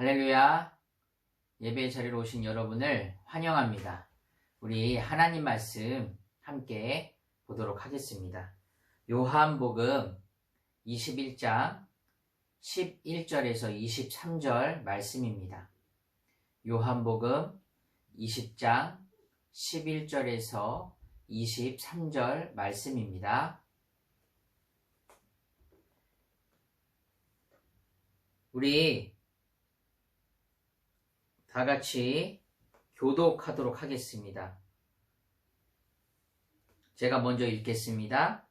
할렐루야. 예배 자리로 오신 여러분을 환영합니다. 우리 하나님 말씀 함께 보도록 하겠습니다. 요한복음 21장 11절에서 23절 말씀입니다. 요한복음 20장 11절에서 23절 말씀입니다. 우리 다 같이 교독하도록 하겠습니다. 제가 먼저 읽겠습니다.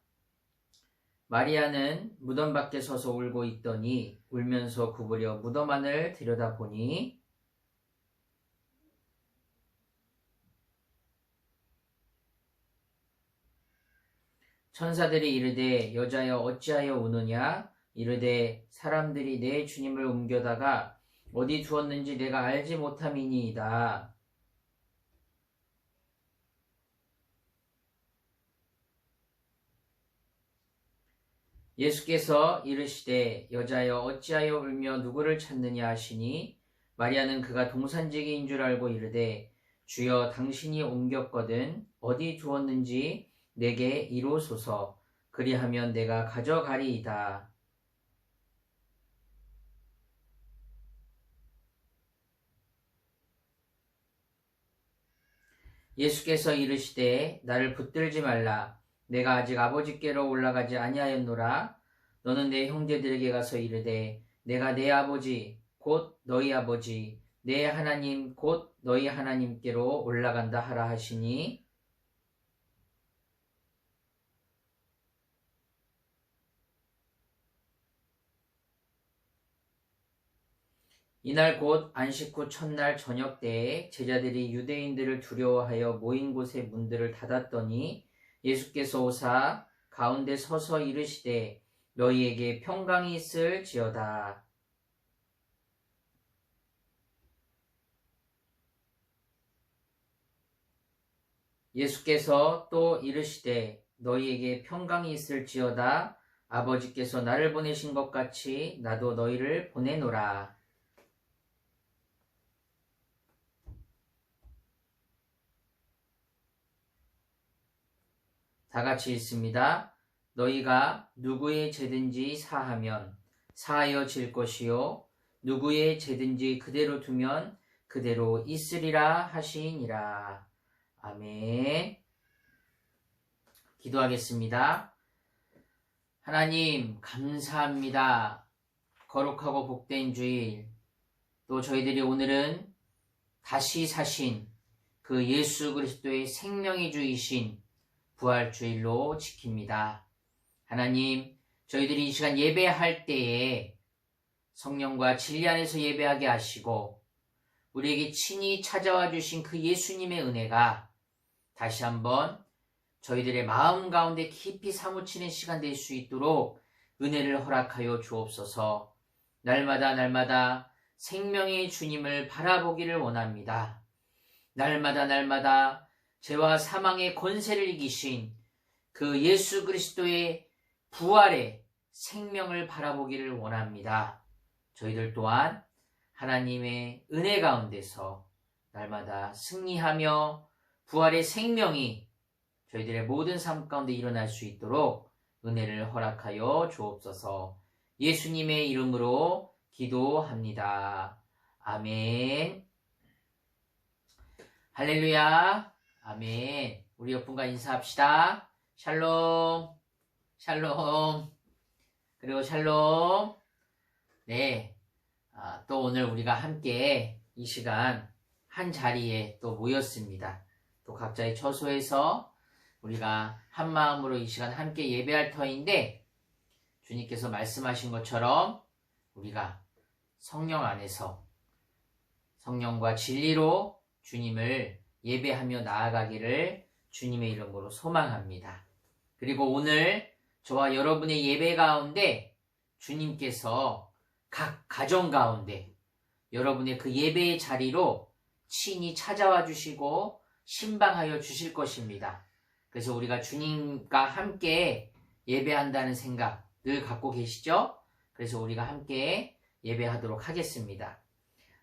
마리아는 무덤 밖에 서서 울고 있더니 울면서 구부려 무덤 안을 들여다보니 천사들이 이르되 여자여 어찌하여 우느냐? 이르되 사람들이 내 주님을 옮겨다가 어디 두었는지 내가 알지 못함이니이다. 예수께서 이르시되 여자여 어찌하여 울며 누구를 찾느냐 하시니 마리아는 그가 동산지기인 줄 알고 이르되 주여 당신이 옮겼거든 어디 두었는지 내게 이루소서 그리하면 내가 가져가리이다. 예수께서 이르시되 나를 붙들지 말라. 내가 아직 아버지께로 올라가지 아니하였노라. 너는 내 형제들에게 가서 이르되 내가 내 아버지 곧 너희 아버지 내 하나님 곧 너희 하나님께로 올라간다 하라 하시니 이날 곧 안식 후 첫날 저녁 때에 제자들이 유대인들을 두려워하여 모인 곳의 문들을 닫았더니 예수께서 오사 가운데 서서 이르시되 너희에게 평강이 있을지어다. 예수께서 또 이르시되 너희에게 평강이 있을지어다. 아버지께서 나를 보내신 것 같이 나도 너희를 보내노라. 다 같이 읽습니다. 너희가 누구의 죄든지 사하면 사하여 질 것이요 누구의 죄든지 그대로 두면 그대로 있으리라 하시니라. 아멘. 기도하겠습니다. 하나님 감사합니다. 거룩하고 복된 주일 또 저희들이 오늘은 다시 사신 그 예수 그리스도의 생명의 주이신 부활주일로 지킵니다. 하나님, 저희들이 이 시간 예배할 때에 성령과 진리 안에서 예배하게 하시고 우리에게 친히 찾아와 주신 그 예수님의 은혜가 다시 한번 저희들의 마음 가운데 깊이 사무치는 시간 될 수 있도록 은혜를 허락하여 주옵소서. 날마다 생명의 주님을 바라보기를 원합니다. 날마다 죄와 사망의 권세를 이기신 그 예수 그리스도의 부활의 생명을 바라보기를 원합니다. 저희들 또한 하나님의 은혜 가운데서 날마다 승리하며 부활의 생명이 저희들의 모든 삶 가운데 일어날 수 있도록 은혜를 허락하여 주옵소서. 예수님의 이름으로 기도합니다. 아멘. 할렐루야. 아멘. 우리 옆분과 인사합시다. 샬롬. 샬롬. 그리고 샬롬. 네. 또 오늘 우리가 함께 이 시간 한 자리에 또 모였습니다. 또 각자의 처소에서 우리가 한 마음으로 이 시간 함께 예배할 터인데 주님께서 말씀하신 것처럼 우리가 성령 안에서 성령과 진리로 주님을 예배하며 나아가기를 주님의 이름으로 소망합니다. 그리고 오늘 저와 여러분의 예배 가운데 주님께서 각 가정 가운데 여러분의 그 예배의 자리로 친히 찾아와 주시고 신방하여 주실 것입니다. 그래서 우리가 주님과 함께 예배한다는 생각 늘 갖고 계시죠? 그래서 우리가 함께 예배하도록 하겠습니다.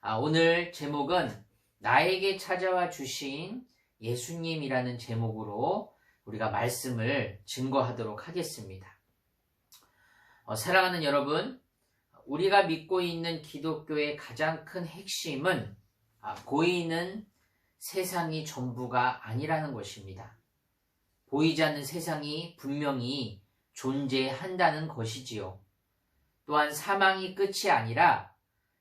오늘 제목은 나에게 찾아와 주신 예수님이라는 제목으로 우리가 말씀을 증거하도록 하겠습니다. 사랑하는 여러분, 우리가 믿고 있는 기독교의 가장 큰 핵심은 보이는 세상이 전부가 아니라는 것입니다. 보이지 않는 세상이 분명히 존재한다는 것이지요. 또한 사망이 끝이 아니라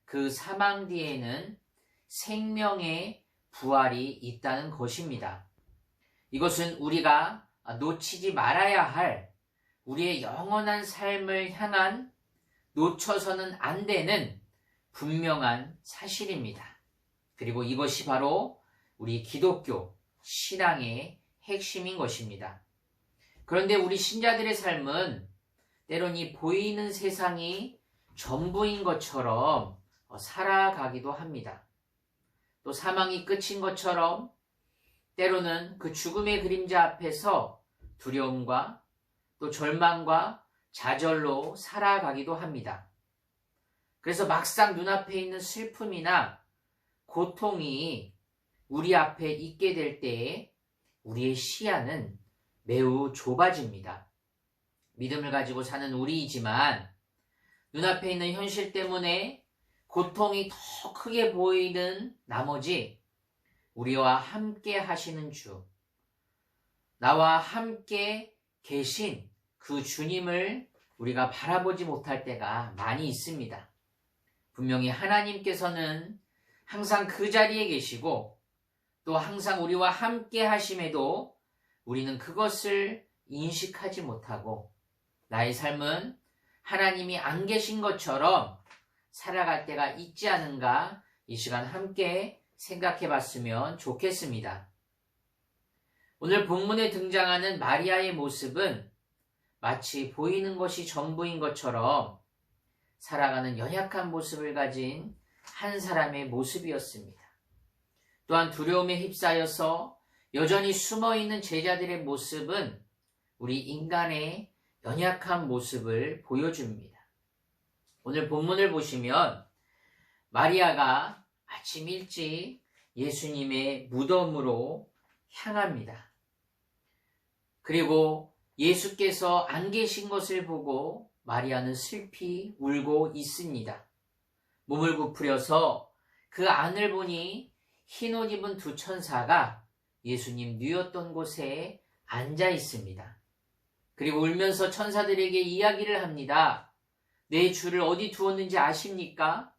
그 사망 뒤에는 생명의 부활이 있다는 것입니다. 이것은 우리가 놓치지 말아야 할 우리의 영원한 삶을 향한 놓쳐서는 안 되는 분명한 사실입니다. 그리고 이것이 바로 우리 기독교 신앙의 핵심인 것입니다. 그런데 우리 신자들의 삶은 때론 이 보이는 세상이 전부인 것처럼 살아가기도 합니다. 또 사망이 끝인 것처럼 때로는 그 죽음의 그림자 앞에서 두려움과 또 절망과 좌절로 살아가기도 합니다. 그래서 막상 눈앞에 있는 슬픔이나 고통이 우리 앞에 있게 될 때에 우리의 시야는 매우 좁아집니다. 믿음을 가지고 사는 우리이지만 눈앞에 있는 현실 때문에 고통이 더 크게 보이는 나머지 우리와 함께 하시는 주, 나와 함께 계신 그 주님을 우리가 바라보지 못할 때가 많이 있습니다. 분명히 하나님께서는 항상 그 자리에 계시고 또 항상 우리와 함께 하심에도 우리는 그것을 인식하지 못하고 나의 삶은 하나님이 안 계신 것처럼 살아갈 때가 있지 않은가 이 시간 함께 생각해 봤으면 좋겠습니다. 오늘 본문에 등장하는 마리아의 모습은 마치 보이는 것이 전부인 것처럼 살아가는 연약한 모습을 가진 한 사람의 모습이었습니다. 또한 두려움에 휩싸여서 여전히 숨어있는 제자들의 모습은 우리 인간의 연약한 모습을 보여줍니다. 오늘 본문을 보시면 마리아가 아침 일찍 예수님의 무덤으로 향합니다. 그리고 예수께서 안 계신 것을 보고 마리아는 슬피 울고 있습니다. 몸을 구부려서 그 안을 보니 흰옷 입은 두 천사가 예수님 누웠던 곳에 앉아 있습니다. 그리고 울면서 천사들에게 이야기를 합니다. 내 주를 어디 두었는지 아십니까?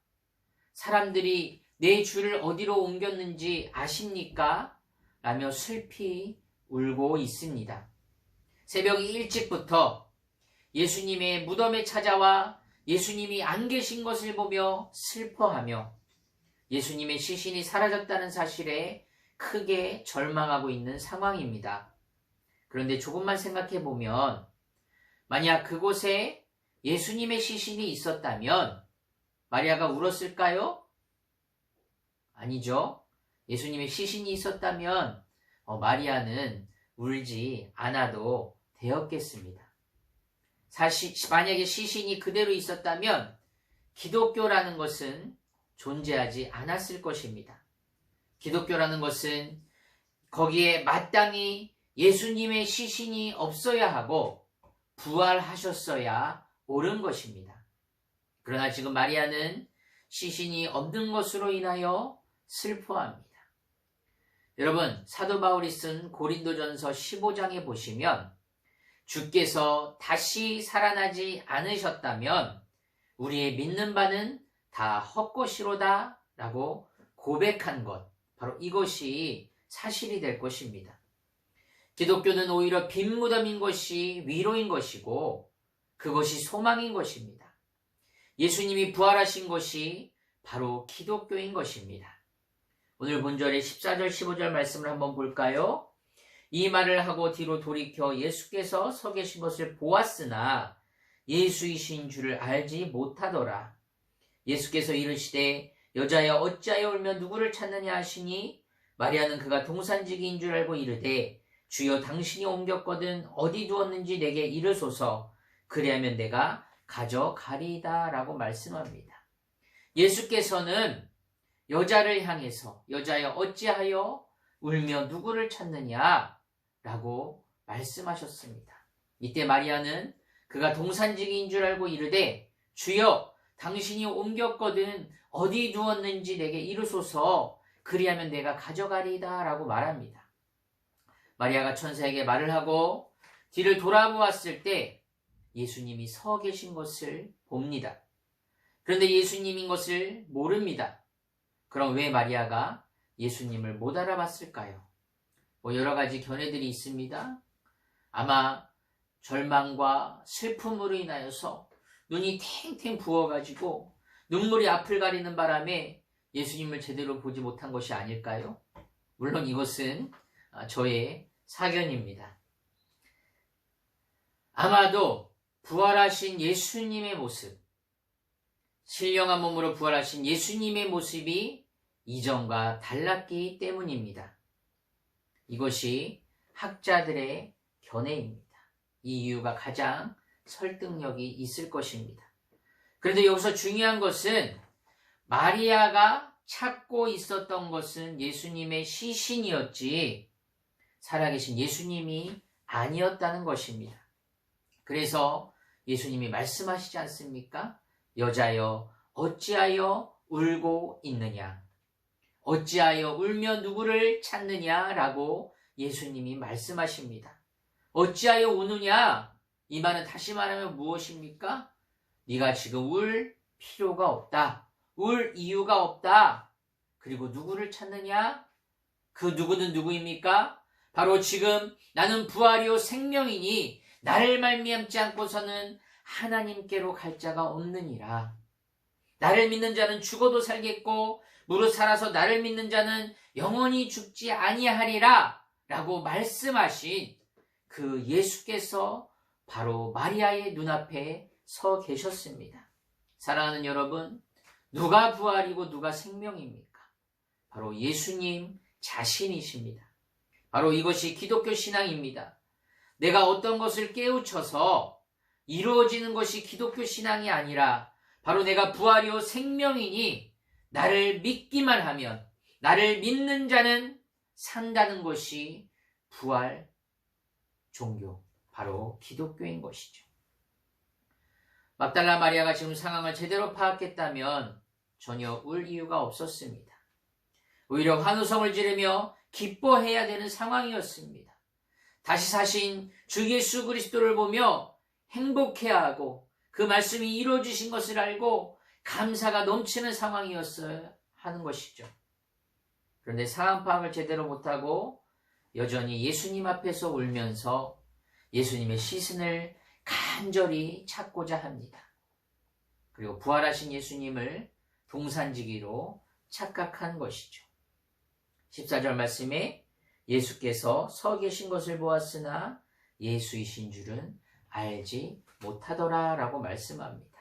사람들이 내 주를 어디로 옮겼는지 아십니까? 라며 슬피 울고 있습니다. 새벽 일찍부터 예수님의 무덤에 찾아와 예수님이 안 계신 것을 보며 슬퍼하며 예수님의 시신이 사라졌다는 사실에 크게 절망하고 있는 상황입니다. 그런데 조금만 생각해 보면 만약 그곳에 예수님의 시신이 있었다면 마리아가 울었을까요? 아니죠. 예수님의 시신이 있었다면 마리아는 울지 않아도 되었겠습니다. 만약에 시신이 그대로 있었다면 기독교라는 것은 존재하지 않았을 것입니다. 기독교라는 것은 거기에 마땅히 예수님의 시신이 없어야 하고 부활하셨어야 옳은 것입니다. 그러나 지금 마리아는 시신이 없는 것으로 인하여 슬퍼합니다. 여러분, 사도 바울이 쓴 고린도전서 15장에 보시면 주께서 다시 살아나지 않으셨다면 우리의 믿는 바는 다 헛것이로다 라고 고백한 것, 바로 이것이 사실이 될 것입니다. 기독교는 오히려 빈 무덤인 것이 위로인 것이고 그것이 소망인 것입니다. 예수님이 부활하신 것이 바로 기독교인 것입니다. 오늘 본절의 14절 15절 말씀을 한번 볼까요? 이 말을 하고 뒤로 돌이켜 예수께서 서 계신 것을 보았으나 예수이신 줄을 알지 못하더라. 예수께서 이르시되 여자여 어찌하여 울며 누구를 찾느냐 하시니 마리아는 그가 동산지기인 줄 알고 이르되 주여 당신이 옮겼거든 어디 두었는지 내게 이르소서 그리하면 내가 가져가리이다 라고 말씀합니다. 예수께서는 여자를 향해서 여자여 어찌하여 울며 누구를 찾느냐 라고 말씀하셨습니다. 이때 마리아는 그가 동산지기인 줄 알고 이르되 주여 당신이 옮겼거든 어디 두었는지 내게 이르소서 그리하면 내가 가져가리이다 라고 말합니다. 마리아가 천사에게 말을 하고 뒤를 돌아보았을 때 예수님이 서 계신 것을 봅니다. 그런데 예수님인 것을 모릅니다. 그럼 왜 마리아가 예수님을 못 알아봤을까요? 여러 가지 견해들이 있습니다. 아마 절망과 슬픔으로 인하여서 눈이 탱탱 부어가지고 눈물이 앞을 가리는 바람에 예수님을 제대로 보지 못한 것이 아닐까요? 물론 이것은 저의 사견입니다. 아마도 부활하신 예수님의 모습, 신령한 몸으로 부활하신 예수님의 모습이 이전과 달랐기 때문입니다. 이것이 학자들의 견해입니다. 이 이유가 가장 설득력이 있을 것입니다. 그런데 여기서 중요한 것은 마리아가 찾고 있었던 것은 예수님의 시신이었지 살아계신 예수님이 아니었다는 것입니다. 그래서 예수님이 말씀하시지 않습니까? 여자여 어찌하여 울고 있느냐? 어찌하여 울며 누구를 찾느냐라고 예수님이 말씀하십니다. 어찌하여 우느냐? 이 말은 다시 말하면 무엇입니까? 네가 지금 울 필요가 없다. 울 이유가 없다. 그리고 누구를 찾느냐? 그 누구는 누구입니까? 바로 지금 나는 부활이요 생명이니 나를 말미암지 않고서는 하나님께로 갈 자가 없느니라. 나를 믿는 자는 죽어도 살겠고 무릇 살아서 나를 믿는 자는 영원히 죽지 아니하리라 라고 말씀하신 그 예수께서 바로 마리아의 눈앞에 서 계셨습니다. 사랑하는 여러분, 누가 부활이고 누가 생명입니까? 바로 예수님 자신이십니다. 바로 이것이 기독교 신앙입니다. 내가 어떤 것을 깨우쳐서 이루어지는 것이 기독교 신앙이 아니라 바로 내가 부활이요 생명이니 나를 믿기만 하면 나를 믿는 자는 산다는 것이 부활 종교, 바로 기독교인 것이죠. 막달라 마리아가 지금 상황을 제대로 파악했다면 전혀 울 이유가 없었습니다. 오히려 환호성을 지르며 기뻐해야 되는 상황이었습니다. 다시 사신 주 예수 그리스도를 보며 행복해야 하고 그 말씀이 이루어지신 것을 알고 감사가 넘치는 상황이었어야 하는 것이죠. 그런데 상황 파악을 제대로 못하고 여전히 예수님 앞에서 울면서 예수님의 시신을 간절히 찾고자 합니다. 그리고 부활하신 예수님을 동산지기로 착각한 것이죠. 14절 말씀에 예수께서 서 계신 것을 보았으나 예수이신 줄은 알지 못하더라 라고 말씀합니다.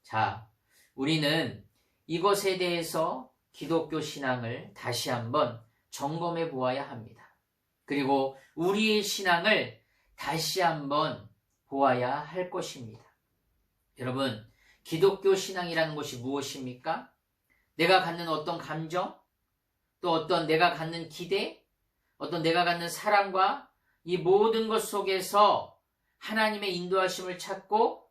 자, 우리는 이것에 대해서 기독교 신앙을 다시 한번 점검해 보아야 합니다. 그리고 우리의 신앙을 다시 한번 보아야 할 것입니다. 여러분, 기독교 신앙이라는 것이 무엇입니까? 내가 갖는 어떤 감정, 또 어떤 내가 갖는 기대, 어떤 내가 갖는 사랑과 이 모든 것 속에서 하나님의 인도하심을 찾고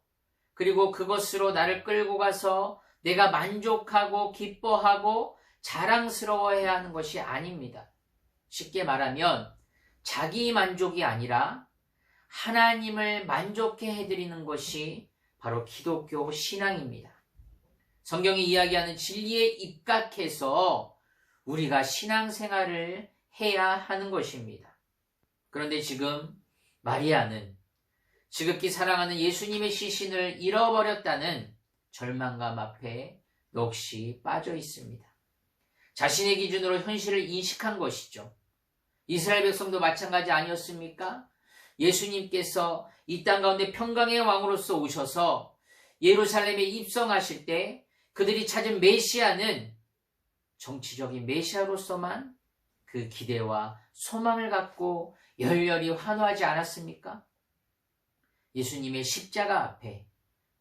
그리고 그것으로 나를 끌고 가서 내가 만족하고 기뻐하고 자랑스러워해야 하는 것이 아닙니다. 쉽게 말하면 자기 만족이 아니라 하나님을 만족해 해드리는 것이 바로 기독교 신앙입니다. 성경이 이야기하는 진리에 입각해서 우리가 신앙생활을 해야 하는 것입니다. 그런데 지금 마리아는 지극히 사랑하는 예수님의 시신을 잃어버렸다는 절망감 앞에 넋이 빠져 있습니다. 자신의 기준으로 현실을 인식한 것이죠. 이스라엘 백성도 마찬가지 아니었습니까? 예수님께서 이 땅 가운데 평강의 왕으로서 오셔서 예루살렘에 입성하실 때 그들이 찾은 메시아는 정치적인 메시아로서만 그 기대와 소망을 갖고 열렬히 환호하지 않았습니까? 예수님의 십자가 앞에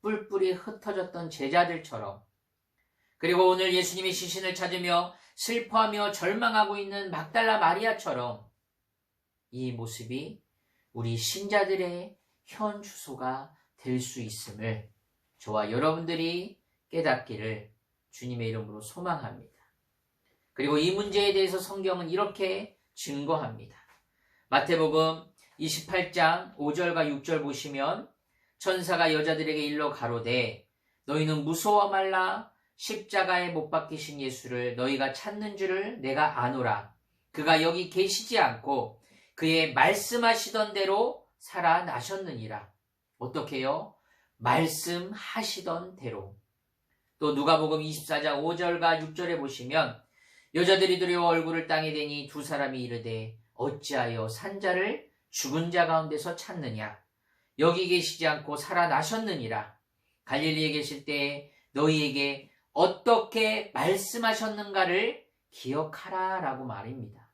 뿔뿔이 흩어졌던 제자들처럼 그리고 오늘 예수님이 시신을 찾으며 슬퍼하며 절망하고 있는 막달라 마리아처럼 이 모습이 우리 신자들의 현 주소가 될 수 있음을 저와 여러분들이 깨닫기를 주님의 이름으로 소망합니다. 그리고 이 문제에 대해서 성경은 이렇게 증거합니다. 마태복음 28장 5절과 6절 보시면 천사가 여자들에게 일러 가로되 너희는 무서워 말라. 십자가에 못 박히신 예수를 너희가 찾는 줄을 내가 아노라. 그가 여기 계시지 않고 그의 말씀하시던 대로 살아나셨느니라. 어떻게요? 말씀하시던 대로. 또 누가복음 24장 5절과 6절에 보시면 여자들이 두려워 얼굴을 땅에 대니 두 사람이 이르되 어찌하여 산자를 죽은 자 가운데서 찾느냐. 여기 계시지 않고 살아나셨느니라. 갈릴리에 계실 때에 너희에게 어떻게 말씀하셨는가를 기억하라 라고 말입니다.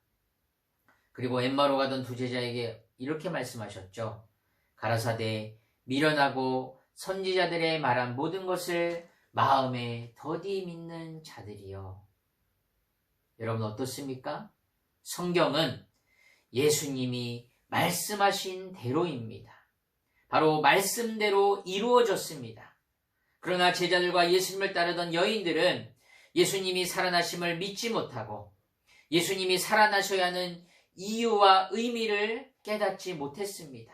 그리고 엠마로 가던 두 제자에게 이렇게 말씀하셨죠. 가라사대 미련하고 선지자들의 말한 모든 것을 마음에 더디 믿는 자들이여. 여러분 어떻습니까? 성경은 예수님이 말씀하신 대로입니다. 바로 말씀대로 이루어졌습니다. 그러나 제자들과 예수님을 따르던 여인들은 예수님이 살아나심을 믿지 못하고 예수님이 살아나셔야 하는 이유와 의미를 깨닫지 못했습니다.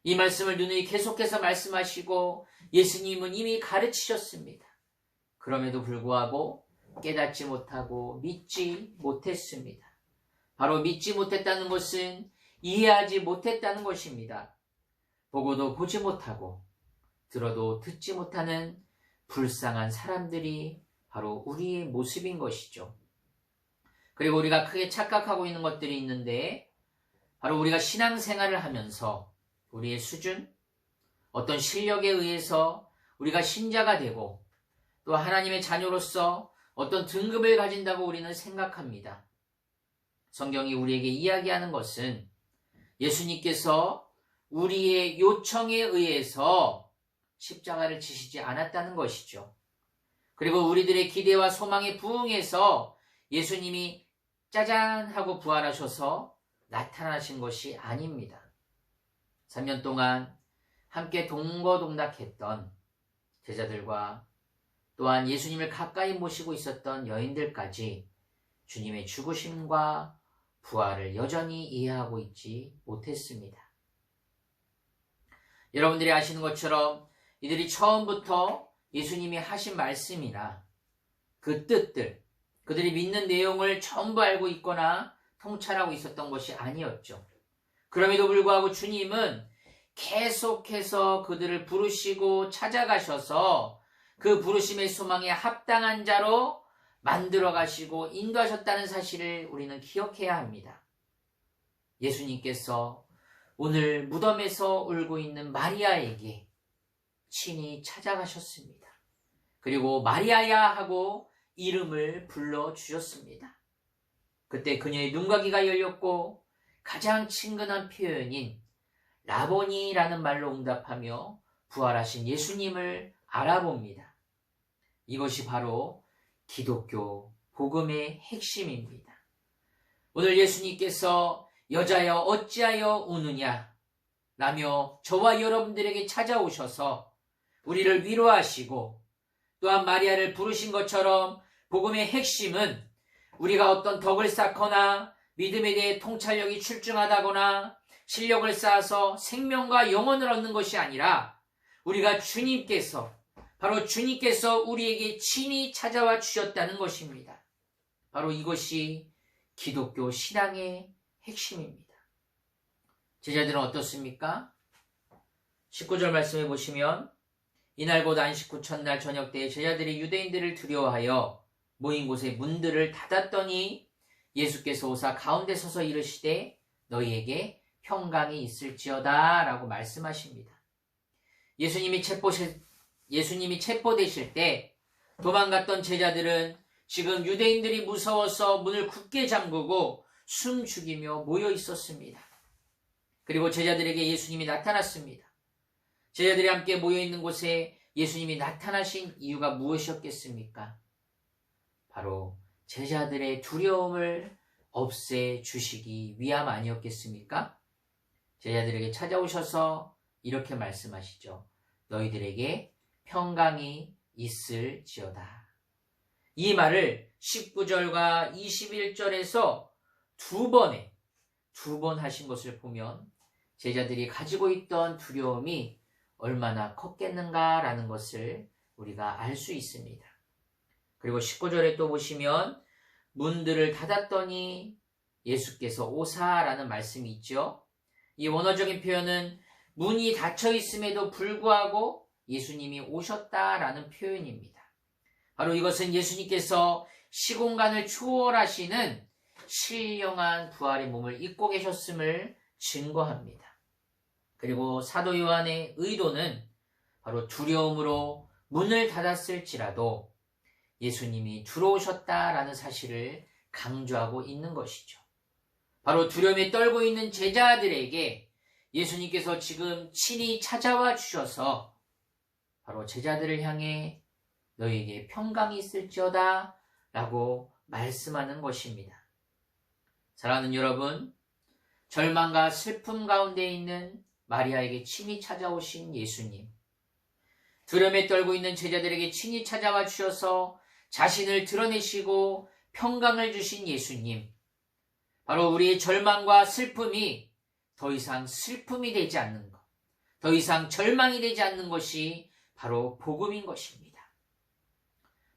이 말씀을 누누이 계속해서 말씀하시고 예수님은 이미 가르치셨습니다. 그럼에도 불구하고 깨닫지 못하고 믿지 못했습니다. 바로 믿지 못했다는 것은 이해하지 못했다는 것입니다. 보고도 보지 못하고 들어도 듣지 못하는 불쌍한 사람들이 바로 우리의 모습인 것이죠. 그리고 우리가 크게 착각하고 있는 것들이 있는데 바로 우리가 신앙생활을 하면서 우리의 수준, 어떤 실력에 의해서 우리가 신자가 되고 또 하나님의 자녀로서 어떤 등급을 가진다고 우리는 생각합니다. 성경이 우리에게 이야기하는 것은 예수님께서 우리의 요청에 의해서 십자가를 지시지 않았다는 것이죠. 그리고 우리들의 기대와 소망에 부응해서 예수님이 짜잔 하고 부활하셔서 나타나신 것이 아닙니다. 3년 동안 함께 동거동락했던 제자들과 또한 예수님을 가까이 모시고 있었던 여인들까지 주님의 죽으심과 부활을 여전히 이해하고 있지 못했습니다. 여러분들이 아시는 것처럼 이들이 처음부터 예수님이 하신 말씀이나 그 뜻들, 그들이 믿는 내용을 전부 알고 있거나 통찰하고 있었던 것이 아니었죠. 그럼에도 불구하고 주님은 계속해서 그들을 부르시고 찾아가셔서 그 부르심의 소망에 합당한 자로 만들어 가시고 인도하셨다는 사실을 우리는 기억해야 합니다. 예수님께서 오늘 무덤에서 울고 있는 마리아에게 친히 찾아가셨습니다. 그리고 마리아야 하고 이름을 불러주셨습니다. 그때 그녀의 눈과 귀가 열렸고 가장 친근한 표현인 라보니라는 말로 응답하며 부활하신 예수님을 알아봅니다. 이것이 바로 기독교 복음의 핵심입니다. 오늘 예수님께서 여자여 어찌하여 우느냐 라며 저와 여러분들에게 찾아오셔서 우리를 위로하시고 또한 마리아를 부르신 것처럼 복음의 핵심은 우리가 어떤 덕을 쌓거나 믿음에 대해 통찰력이 출중하다거나 실력을 쌓아서 생명과 영혼을 얻는 것이 아니라 우리가 바로 주님께서 우리에게 친히 찾아와 주셨다는 것입니다. 바로 이것이 기독교 신앙의 핵심입니다. 제자들은 어떻습니까? 19절 말씀해 보시면 이날 곧 안식 후 첫날 저녁 때에 제자들이 유대인들을 두려워하여 모인 곳에 문들을 닫았더니 예수께서 오사 가운데 서서 이르시되 너희에게 평강이 있을지어다 라고 말씀하십니다. 예수님이 체포되실 때 도망갔던 제자들은 지금 유대인들이 무서워서 문을 굳게 잠그고 숨 죽이며 모여 있었습니다. 그리고 제자들에게 예수님이 나타났습니다. 제자들이 함께 모여 있는 곳에 예수님이 나타나신 이유가 무엇이었겠습니까? 바로 제자들의 두려움을 없애주시기 위함 아니었겠습니까? 제자들에게 찾아오셔서 이렇게 말씀하시죠. 너희들에게 평강이 있을지어다. 이 말을 19절과 21절에서 두 번 하신 것을 보면 제자들이 가지고 있던 두려움이 얼마나 컸겠는가라는 것을 우리가 알 수 있습니다. 그리고 19절에 또 보시면 문들을 닫았더니 예수께서 오사라는 말씀이 있죠. 이 원어적인 표현은 문이 닫혀 있음에도 불구하고 예수님이 오셨다라는 표현입니다. 바로 이것은 예수님께서 시공간을 초월하시는 신령한 부활의 몸을 입고 계셨음을 증거합니다. 그리고 사도 요한의 의도는 바로 두려움으로 문을 닫았을지라도 예수님이 들어오셨다라는 사실을 강조하고 있는 것이죠. 바로 두려움에 떨고 있는 제자들에게 예수님께서 지금 친히 찾아와 주셔서 바로 제자들을 향해 너희에게 평강이 있을지어다 라고 말씀하는 것입니다. 사랑하는 여러분, 절망과 슬픔 가운데 있는 마리아에게 친히 찾아오신 예수님, 두려움에 떨고 있는 제자들에게 친히 찾아와 주셔서 자신을 드러내시고 평강을 주신 예수님, 바로 우리의 절망과 슬픔이 더 이상 슬픔이 되지 않는 것, 더 이상 절망이 되지 않는 것이 바로 복음인 것입니다.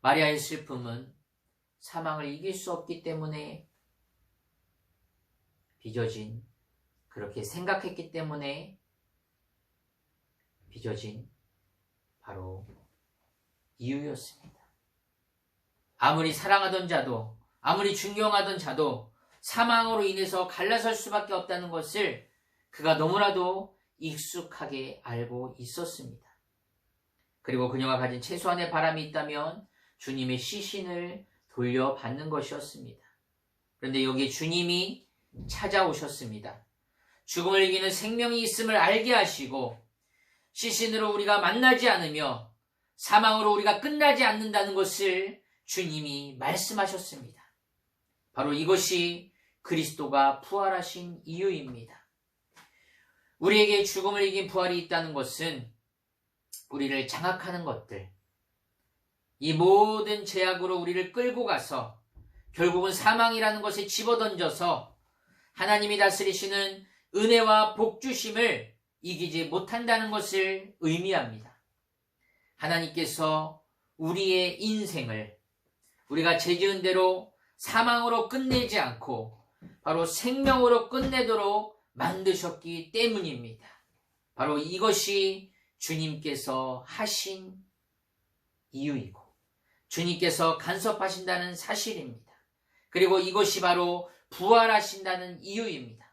마리아의 슬픔은 사망을 이길 수 없기 때문에 빚어진, 그렇게 생각했기 때문에 빚어진 바로 이유였습니다. 아무리 사랑하던 자도, 아무리 존경하던 자도 사망으로 인해서 갈라설 수밖에 없다는 것을 그가 너무나도 익숙하게 알고 있었습니다. 그리고 그녀가 가진 최소한의 바람이 있다면 주님의 시신을 돌려받는 것이었습니다. 그런데 여기에 주님이 찾아오셨습니다. 죽음을 이기는 생명이 있음을 알게 하시고 시신으로 우리가 만나지 않으며 사망으로 우리가 끝나지 않는다는 것을 주님이 말씀하셨습니다. 바로 이것이 그리스도가 부활하신 이유입니다. 우리에게 죽음을 이긴 부활이 있다는 것은 우리를 장악하는 것들, 이 모든 제약으로 우리를 끌고 가서 결국은 사망이라는 것에 집어던져서 하나님이 다스리시는 은혜와 복주심을 이기지 못한다는 것을 의미합니다. 하나님께서 우리의 인생을 우리가 죄지은 대로 사망으로 끝내지 않고 바로 생명으로 끝내도록 만드셨기 때문입니다. 바로 이것이 주님께서 하신 이유이고 주님께서 간섭하신다는 사실입니다. 그리고 이것이 바로 부활하신다는 이유입니다.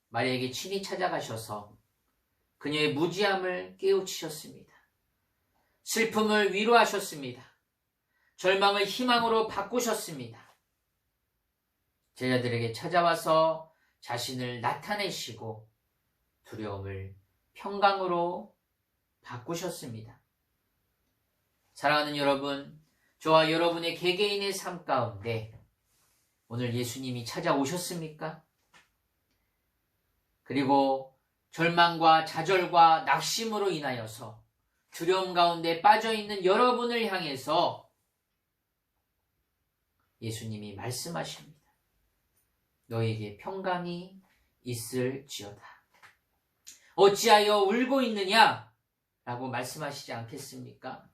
마리아에게 친히 찾아가셔서 그녀의 무지함을 깨우치셨습니다. 슬픔을 위로하셨습니다. 절망을 희망으로 바꾸셨습니다. 제자들에게 찾아와서 자신을 나타내시고 두려움을 평강으로 바꾸셨습니다. 사랑하는 여러분, 저와 여러분의 개개인의 삶 가운데 오늘 예수님이 찾아오셨습니까? 그리고 절망과 좌절과 낙심으로 인하여서 두려움 가운데 빠져있는 여러분을 향해서 예수님이 말씀하십니다. 너에게 평강이 있을지어다. 어찌하여 울고 있느냐? 라고 말씀하시지 않겠습니까?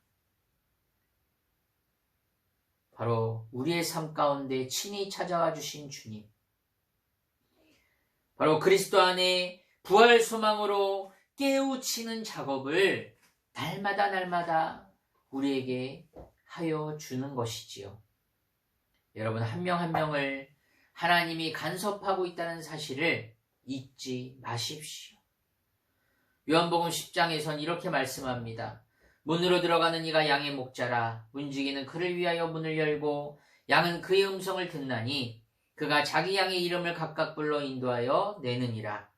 바로 우리의 삶 가운데 친히 찾아와 주신 주님, 바로 그리스도 안에 부활 소망으로 깨우치는 작업을 날마다 우리에게 하여 주는 것이지요. 여러분, 한 명 한 명을 하나님이 간섭하고 있다는 사실을 잊지 마십시오. 요한복음 10장에선 이렇게 말씀합니다. 문으로 들어가는 이가 양의 목자라. 문지기는 그를 위하여 문을 열고 양은 그의 음성을 듣나니 그가 자기 양의 이름을 각각 불러 인도하여 내느니라.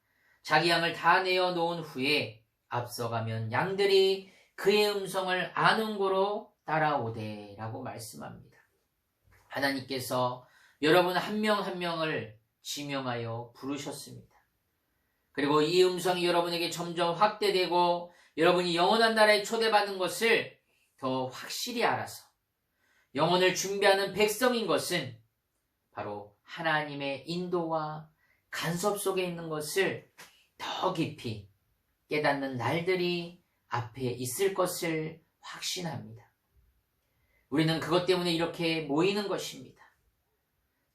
자기 양을 다 내어 놓은 후에 앞서가면 양들이 그의 음성을 아는 고로 따라오되 라고 말씀합니다. 하나님께서 여러분 한 명 한 명을 지명하여 부르셨습니다. 그리고 이 음성이 여러분에게 점점 확대되고 여러분이 영원한 나라에 초대받는 것을 더 확실히 알아서 영혼을 준비하는 백성인 것은 바로 하나님의 인도와 간섭 속에 있는 것을 더 깊이 깨닫는 날들이 앞에 있을 것을 확신합니다. 우리는 그것 때문에 이렇게 모이는 것입니다.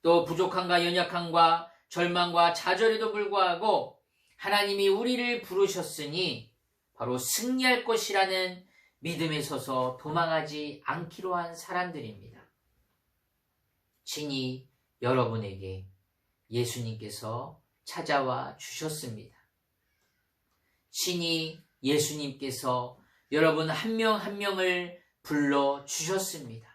또 부족함과 연약함과 절망과 좌절에도 불구하고 하나님이 우리를 부르셨으니 바로 승리할 것이라는 믿음에 서서 도망하지 않기로 한 사람들입니다. 친히 여러분에게 예수님께서 찾아와 주셨습니다. 친히 예수님께서 여러분 한 명 한 명을 불러 주셨습니다.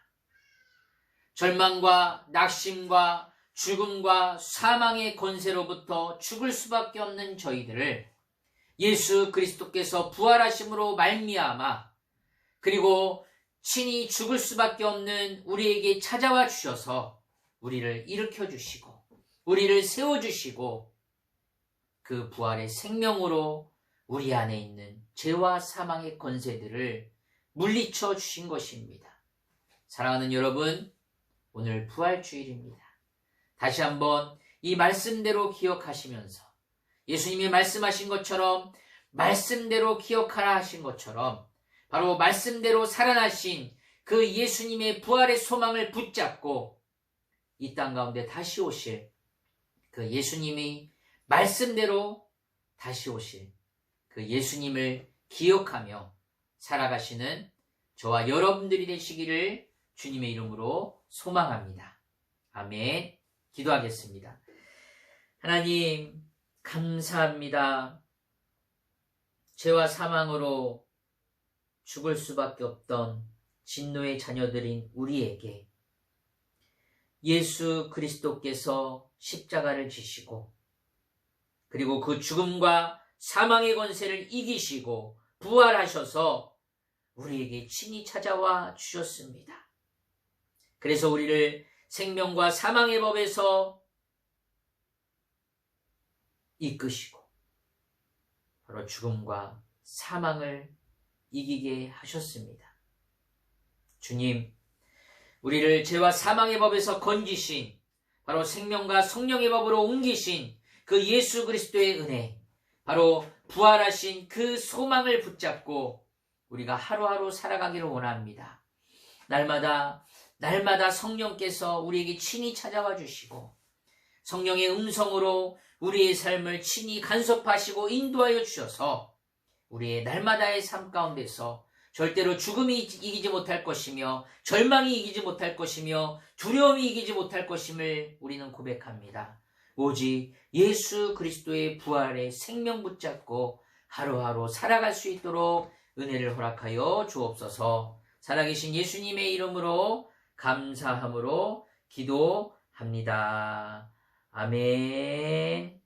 절망과 낙심과 죽음과 사망의 권세로부터 죽을 수밖에 없는 저희들을 예수 그리스도께서 부활하심으로 말미암아 그리고 친히 죽을 수밖에 없는 우리에게 찾아와 주셔서 우리를 일으켜 주시고 우리를 세워주시고 그 부활의 생명으로 우리 안에 있는 죄와 사망의 권세들을 물리쳐 주신 것입니다. 사랑하는 여러분, 오늘 부활주일입니다. 다시 한번 이 말씀대로 기억하시면서 예수님이 말씀하신 것처럼 말씀대로 기억하라 하신 것처럼 바로 말씀대로 살아나신 그 예수님의 부활의 소망을 붙잡고 이 땅 가운데 다시 오실 그 예수님이 말씀대로 다시 오실 그 예수님을 기억하며 살아가시는 저와 여러분들이 되시기를 주님의 이름으로 소망합니다. 아멘. 기도하겠습니다. 하나님 감사합니다. 죄와 사망으로 죽을 수밖에 없던 진노의 자녀들인 우리에게 예수 그리스도께서 십자가를 지시고 그리고 그 죽음과 사망의 권세를 이기시고 부활하셔서 우리에게 친히 찾아와 주셨습니다. 그래서 우리를 생명과 사망의 법에서 이끄시고 바로 죽음과 사망을 이기게 하셨습니다. 주님, 우리를 죄와 사망의 법에서 건지신 바로 생명과 성령의 법으로 옮기신 그 예수 그리스도의 은혜, 바로 부활하신 그 소망을 붙잡고 우리가 하루하루 살아가기를 원합니다. 날마다 성령께서 우리에게 친히 찾아와 주시고 성령의 음성으로 우리의 삶을 친히 간섭하시고 인도하여 주셔서 우리의 날마다의 삶 가운데서 절대로 죽음이 이기지 못할 것이며 절망이 이기지 못할 것이며 두려움이 이기지 못할 것임을 우리는 고백합니다. 오직 예수 그리스도의 부활의 생명 붙잡고 하루하루 살아갈 수 있도록 은혜를 허락하여 주옵소서. 살아계신 예수님의 이름으로 감사함으로 기도합니다. 아멘.